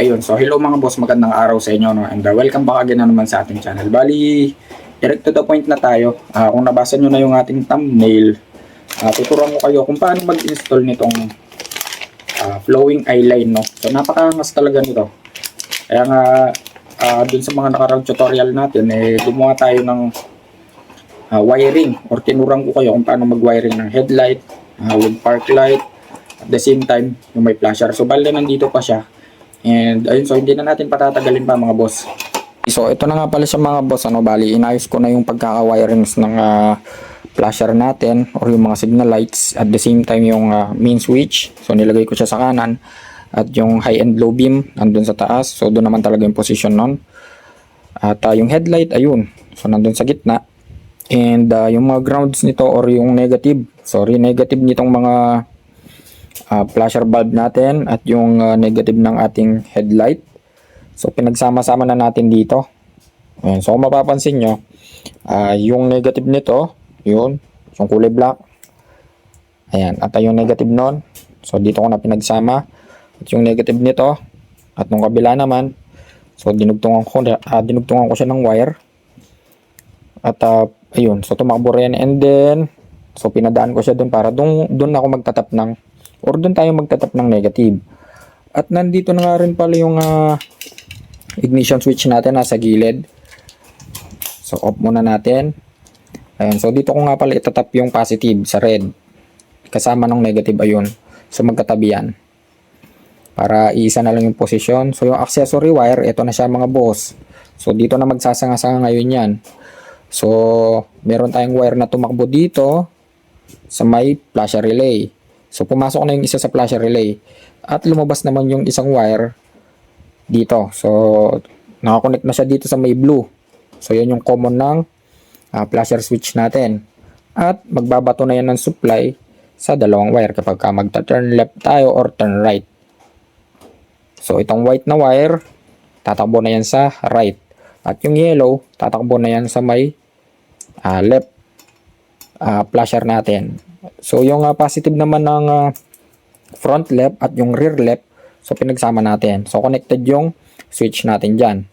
Ayun, so hello mga boss, magandang araw sa inyo, no? And welcome back again na naman sa ating channel. Bali, direct to the point na tayo. Kung nabasa nyo na yung ating thumbnail, tuturuan ko kayo kung paano mag-install nitong flowing eyeline, no? So napakaangas talaga nito. Kaya nga, dun sa mga nakarang tutorial natin, gumawa tayo ng wiring, or tinuruan ko kayo kung paano mag-wiring ng headlight, with park light, at the same time, yung may flasher. So bali, nandito pa siya. And ayun, so hindi na natin patatagalin pa mga boss. So ito na nga pala siya mga boss, bali inayos ko na yung pagkaka-wirings ng flasher natin or yung mga signal lights, at the same time yung main switch. So nilagay ko siya sa kanan, at yung high and low beam nandun sa taas. So doon naman talaga yung position nun. At yung headlight ayun, so nandun sa gitna. And yung mga grounds nito or yung negative nitong mga flasher bulb natin at yung negative ng ating headlight. So pinagsama-sama na natin dito. Ayan. So kung mapapansin nyo, yung negative nito, yun, yung kulay black. Ayan, at yung negative nun. So dito ko na pinagsama. At yung negative nito, at nung kabila naman, so dinugtungan ko siya ng wire. At ayun, so tumakbo rin, and then so pinadaan ko siya dun para dun ako magtatap ng, or doon tayo magtatap ng negative. At nandito na nga rin pala yung ignition switch natin nasa gilid. So off muna natin. Ayun, so dito ko nga pala itatap yung positive sa red kasama ng negative, ayun. So magkatabi yan para iisa na lang yung posisyon. So yung accessory wire, ito na siya mga boss. So dito na magsasanga-sanga ngayon yan. So meron tayong wire na tumakbo dito sa may flasher relay. So pumasok na yung isa sa flasher relay at lumabas naman yung isang wire dito. So nakakonect na siya dito sa may blue. So yan yung common ng flasher switch natin. At magbabato na yan ng supply sa dalawang wire kapag magta-turn left tayo or turn right. So itong white na wire, tatakbo na yan sa right. At yung yellow, tatakbo na yan sa may left flasher natin. So yung positive naman ng front left at yung rear left, so pinagsama natin. So connected yung switch natin dyan.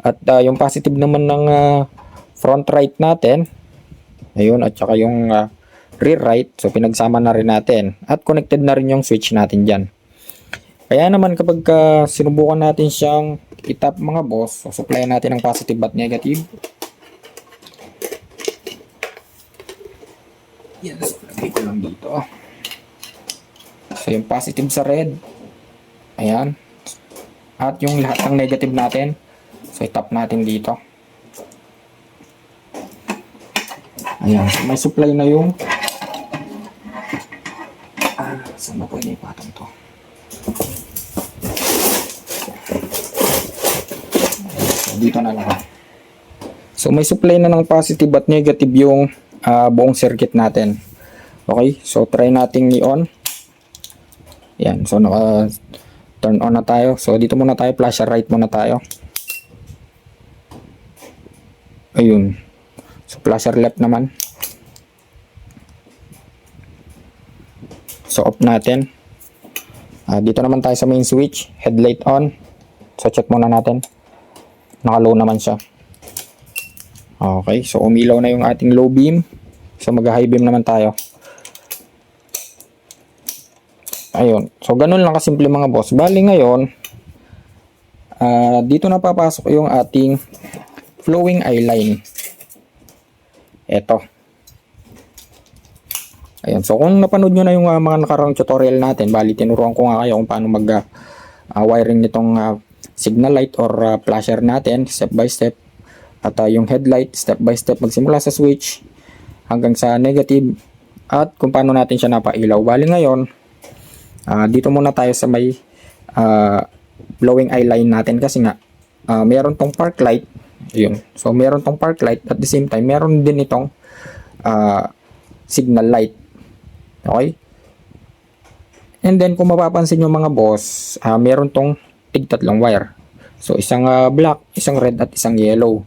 At yung positive naman ng front right natin, ayun, at saka yung rear right, so pinagsama na rin natin. At connected na rin yung switch natin dyan. Kaya naman kapag sinubukan natin siyang itap mga boss, so supply natin ng positive at negative. Yan, so lagay ko lang dito. So yung positive sa red, ayan, at yung lahat ng negative natin, so itap natin dito. Ayan, so may supply na yung saan ba po inipatong to? So dito na lang. So may supply na ng positive at negative yung buong circuit natin. Okay, so try nating i-on. Yan, so naka turn on na tayo. So dito muna tayo, flasher right muna tayo. Ayun. So flasher left naman. So off natin. Dito naman tayo sa main switch, headlight on. So check muna natin. Naka-low naman siya. Okay, so umilaw na yung ating low beam. So mag-high beam naman tayo. Ayun. So ganun lang kasimple mga boss. Bali ngayon, dito na papasok yung ating flowing eyeline. Eto. Ayun. So kung napanood nyo na yung mga nakarang tutorial natin, bali tinuruan ko nga kayo kung paano mag-wiring nitong signal light or flasher natin, step by step. At yung headlight, step by step, magsimula sa switch hanggang sa negative, at kung paano natin siya napailaw. Bali ngayon, dito muna tayo sa may blowing eye line natin kasi nga meron tong park light. Ayun. So meron tong park light, at the same time meron din itong signal light. Okay? And then kung mapapansin nyo mga boss, meron tong tig-tatlong wire. So isang black, isang red, at isang yellow.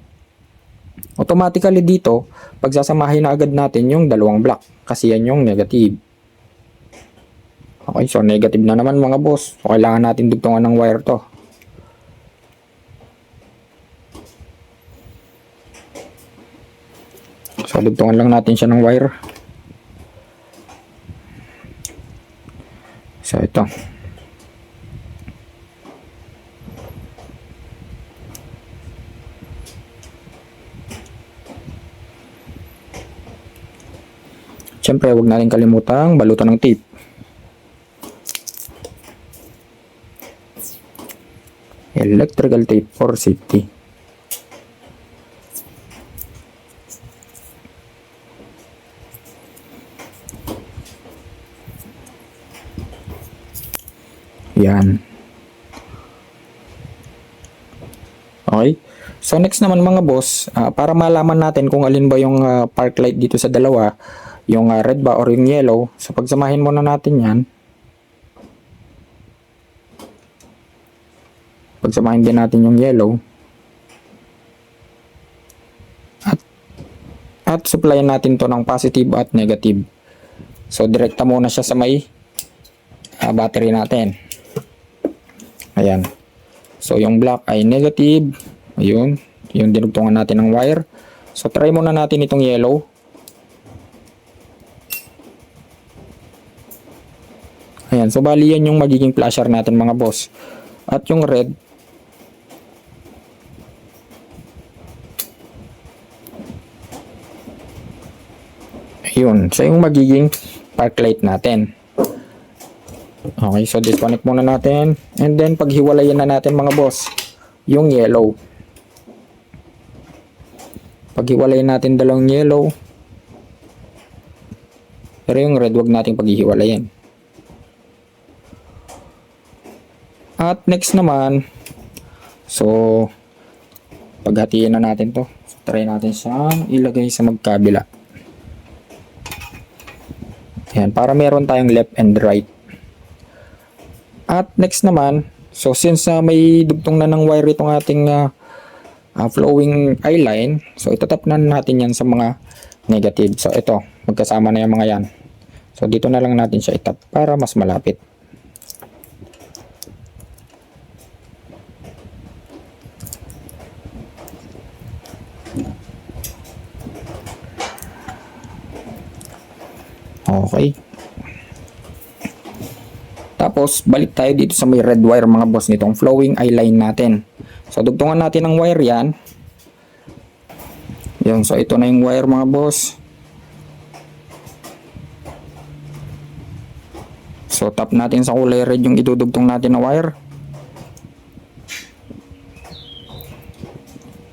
Automatically dito, pagsasamahin na agad natin yung dalawang black kasi yan yung negative. Okay, so negative na naman mga boss. So kailangan natin dugtungan ng wire to. So dugtungan lang natin siya ng wire. So ito. Siyempre, huwag natin kalimutang balutan ng tape. Electrical tape for safety. Yan. Okay. So next naman mga boss, para malaman natin kung alin ba yung park light dito sa dalawa, yung red ba or yung yellow. So pagsamahin muna natin yan. Pagsamahin din natin yung yellow. At supplyan natin to ng positive at negative. So direkta muna siya sa may battery natin. Ayan. So yung black ay negative. Ayun. Yung dinugtungan natin ng wire. So try muna natin itong yellow. Ayan. So bali yan yung magiging flasher natin mga boss. At yung red, ayun. So yung magiging park light natin. Okay. So disconnect muna natin. And then paghiwalayan na natin mga boss yung yellow. Paghiwalayan natin dalawang yellow. Pero yung red wag nating paghihiwalayan. At next naman, so paghatiin na natin to. So, try natin siyang ilagay sa magkabila. Ayan, para meron tayong left and right. At next naman, so since may dugtong na ng wire itong ating flowing eye line, so itatap na natin yan sa mga negative. So ito, magkasama na yung mga yan. So dito na lang natin siya itap para mas malapit. Okay. Tapos, balik tayo dito sa may red wire mga boss nitong flowing eye line natin. So, dugtungan natin ng wire yan. Yan. So, ito na yung wire mga boss. So, tap natin sa kulay red yung idudugtong natin na wire.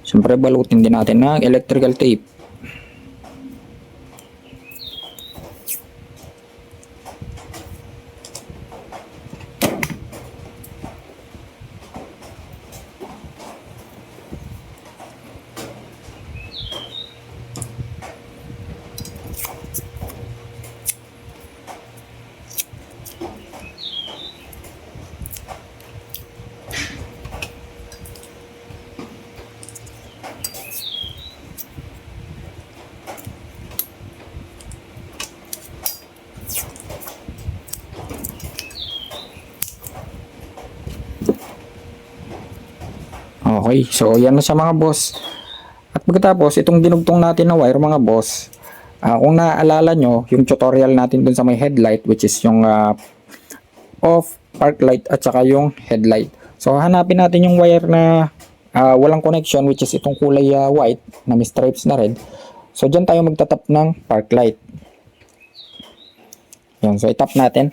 Siyempre, balutin din natin ng electrical tape. Okay, so yan na siya mga boss. At pagkatapos, itong dinugtong natin na wire mga boss, kung naaalala nyo, yung tutorial natin dun sa may headlight, which is yung off, park light, at saka yung headlight. So hanapin natin yung wire na walang connection, which is itong kulay white, na may stripes na red. So dyan tayo magtatap ng park light. Yan, so itap natin.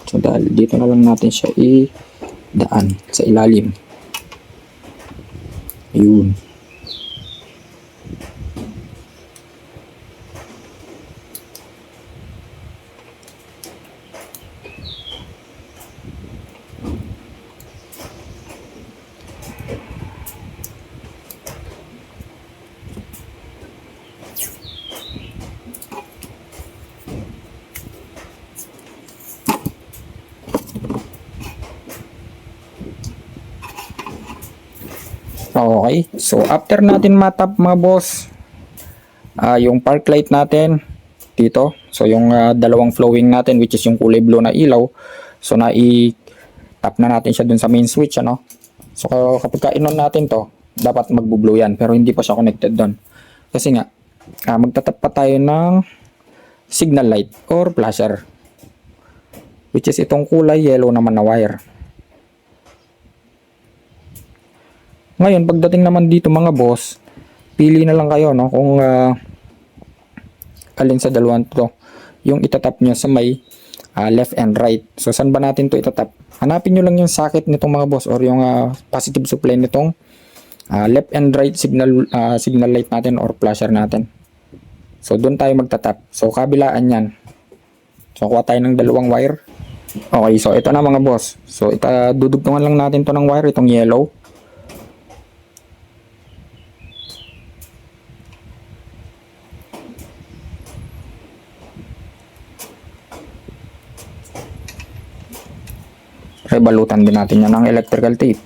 So dahil dito na lang natin siya i-daan sa ilalim. Ayun. Okay, so after natin matap mga boss, yung park light natin dito, so yung dalawang flowing natin which is yung kulay blue na ilaw, so tap na natin siya dun sa main switch, ano. So kapag ka-in-on natin to, dapat magbo-blow yan, pero hindi pa siya connected doon. Kasi nga, magtatap pa tayo ng signal light or flasher, which is itong kulay yellow naman na wire. Ngayon, pagdating naman dito mga boss, pili na lang kayo, no, kung alin sa dalawang to yung itatap nyo sa may left and right. So saan ba natin to itatap? Hanapin nyo lang yung socket nitong mga boss, or yung positive supply nitong left and right signal light natin or flasher natin. So doon tayo magtatap. So kabilaan yan. So kuha tayo ng dalawang wire. Okay, so ito na mga boss. So dudugtungan lang natin to ng wire, itong yellow. Balutan din natin yan ng electrical tape.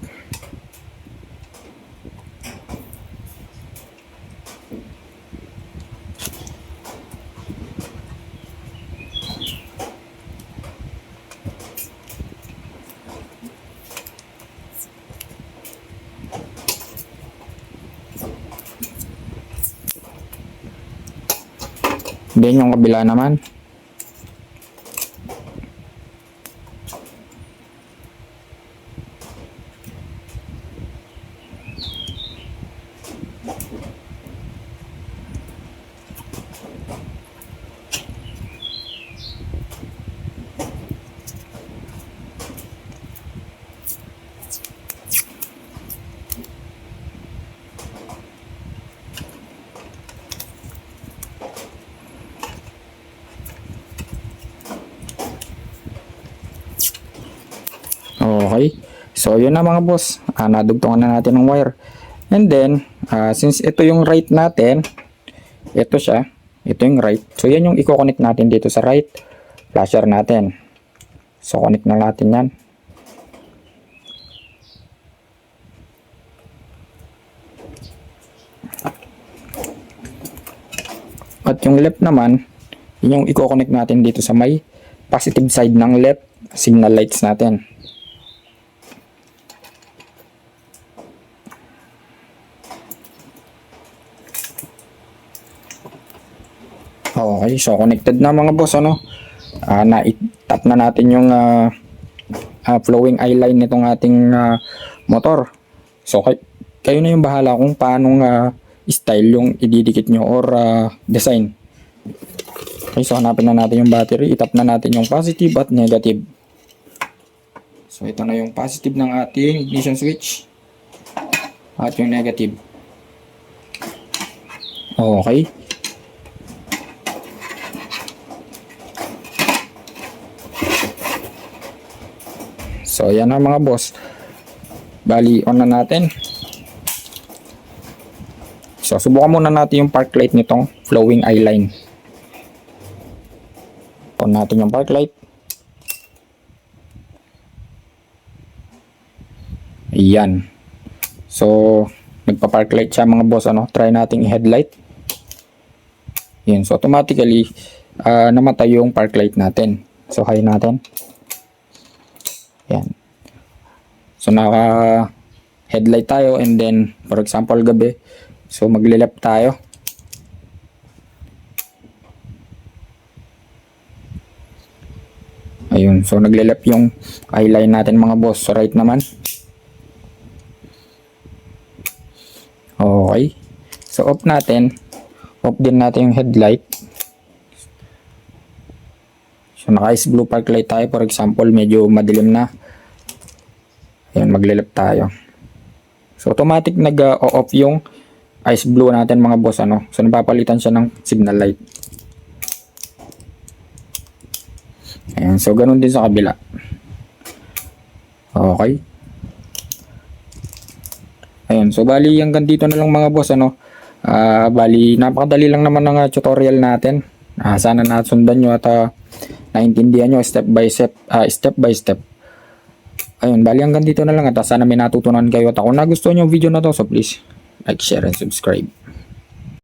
Then yung kabila naman. Okay. So, yun na mga boss. Nadugtungan na natin ng wire. And then, since ito yung right natin, ito siya. Ito yung right. So, yan yung i-connect natin dito sa right flasher natin. So, connect na natin yan. At yung left naman, yun yung i-connect natin dito sa may positive side ng left signal lights natin. Okay, so connected na mga boss, ano. Na-tap na natin yung flowing eye line nitong ating motor. So kayo na yung bahala kung paanong style yung ididikit nyo or design. Okay, so hanapin na natin yung battery, itap na natin yung positive at negative. So ito na yung positive ng ating ignition switch at yung negative. Okay. So yan na mga boss. Bali on na natin. So subukan muna natin yung park light nitong flowing eye line. On natin yung park light. Ayan. So nagpa-park light siya mga boss, ano. Try nating i-headlight. Yan. So automatically namatay yung park light natin. So high natin. Yan. So naka headlight tayo, and then for example gabi, so magle-left tayo. Ayun, so nagle-left yung eye line natin mga boss. So right naman. Okay. So off natin. Off din natin yung headlight. So naka-ice blue park light tayo, for example medyo madilim na. Ayan, magle-left tayo. So automatic nag-off yung ice blue natin mga boss, ano. So napapalitan siya ng signal light. Ayan, so ganun din sa kabila. Okay. Ayan, so bali hanggang dito na lang mga boss, ano. Bali napakadali lang naman ng tutorial natin. Sana nasundan nyo at naintindihan nyo step by step. Ayun, bali hanggang dito na lang at sana may natutunan kayo at ako nagustuhan yung video na to, so please like, share, and subscribe.